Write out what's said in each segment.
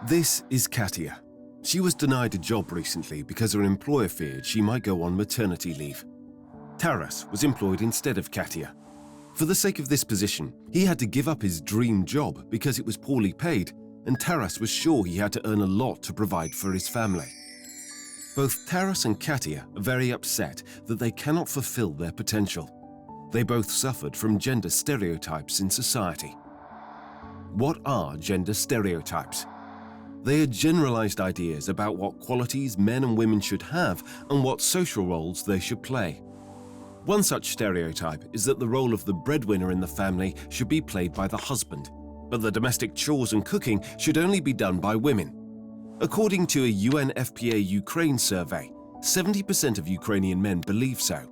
This is Katia. She was denied a job recently because her employer feared she might go on maternity leave. Taras was employed instead of Katia. For the sake of this position, he had to give up his dream job because it was poorly paid, and Taras was sure he had to earn a lot to provide for his family. Both Taras and Katia are very upset that they cannot fulfill their potential. They both suffered from gender stereotypes in society. What are gender stereotypes? They are generalized ideas about what qualities men and women should have and what social roles they should play. One such stereotype is that the role of the breadwinner in the family should be played by the husband, but the domestic chores and cooking should only be done by women. According to a UNFPA Ukraine survey, 70% of Ukrainian men believe so.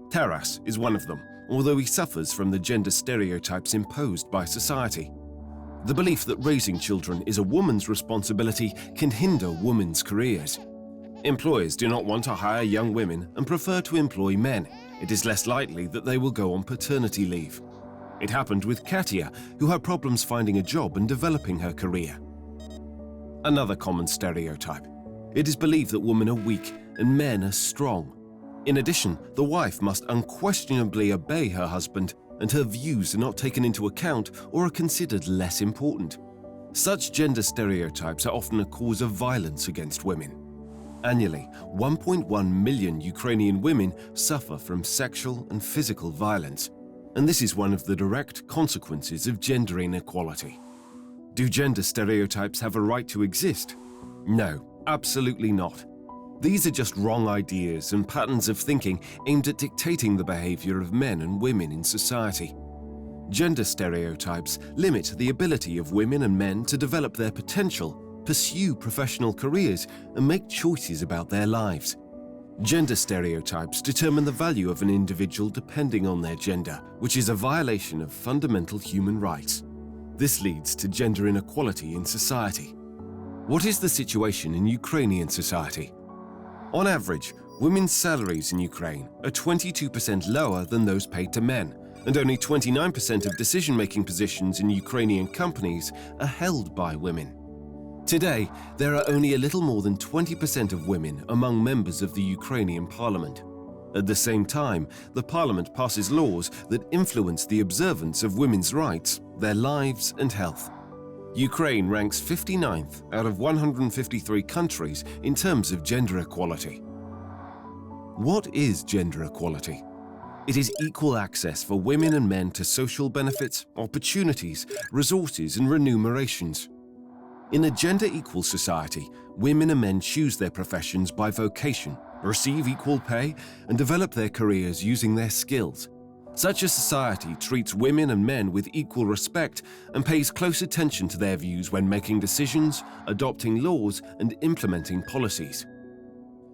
Taras is one of them, although he suffers from the gender stereotypes imposed by society. The belief that raising children is a woman's responsibility can hinder women's careers. Employers do not want to hire young women and prefer to employ men. It is less likely that they will go on paternity leave. It happened with Katia, who had problems finding a job and developing her career. Another common stereotype. It is believed that women are weak and men are strong. In addition, the wife must unquestionably obey her husband, and her views are not taken into account or are considered less important. Such gender stereotypes are often a cause of violence against women. Annually, 1.1 million Ukrainian women suffer from sexual and physical violence, and this is one of the direct consequences of gender inequality. Do gender stereotypes have a right to exist? No, absolutely not. These are just wrong ideas and patterns of thinking aimed at dictating the behavior of men and women in society. Gender stereotypes limit the ability of women and men to develop their potential, pursue professional careers, and make choices about their lives. Gender stereotypes determine the value of an individual depending on their gender, which is a violation of fundamental human rights. This leads to gender inequality in society. What is the situation in Ukrainian society? On average, women's salaries in Ukraine are 22% lower than those paid to men, and only 29% of decision-making positions in Ukrainian companies are held by women. Today, there are only a little more than 20% of women among members of the Ukrainian parliament. At the same time, the parliament passes laws that influence the observance of women's rights, their lives and health. Ukraine ranks 59th out of 153 countries in terms of gender equality. What is gender equality? It is equal access for women and men to social benefits, opportunities, resources, and remunerations. In a gender-equal society, women and men choose their professions by vocation, receive equal pay, and develop their careers using their skills. Such a society treats women and men with equal respect and pays close attention to their views when making decisions, adopting laws, and implementing policies.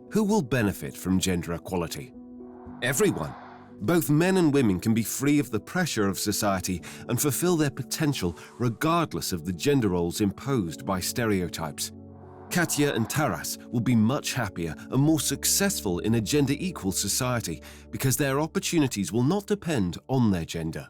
Who will benefit from gender equality? Everyone. Both men and women can be free of the pressure of society and fulfill their potential regardless of the gender roles imposed by stereotypes. Katia and Taras will be much happier and more successful in a gender-equal society because their opportunities will not depend on their gender.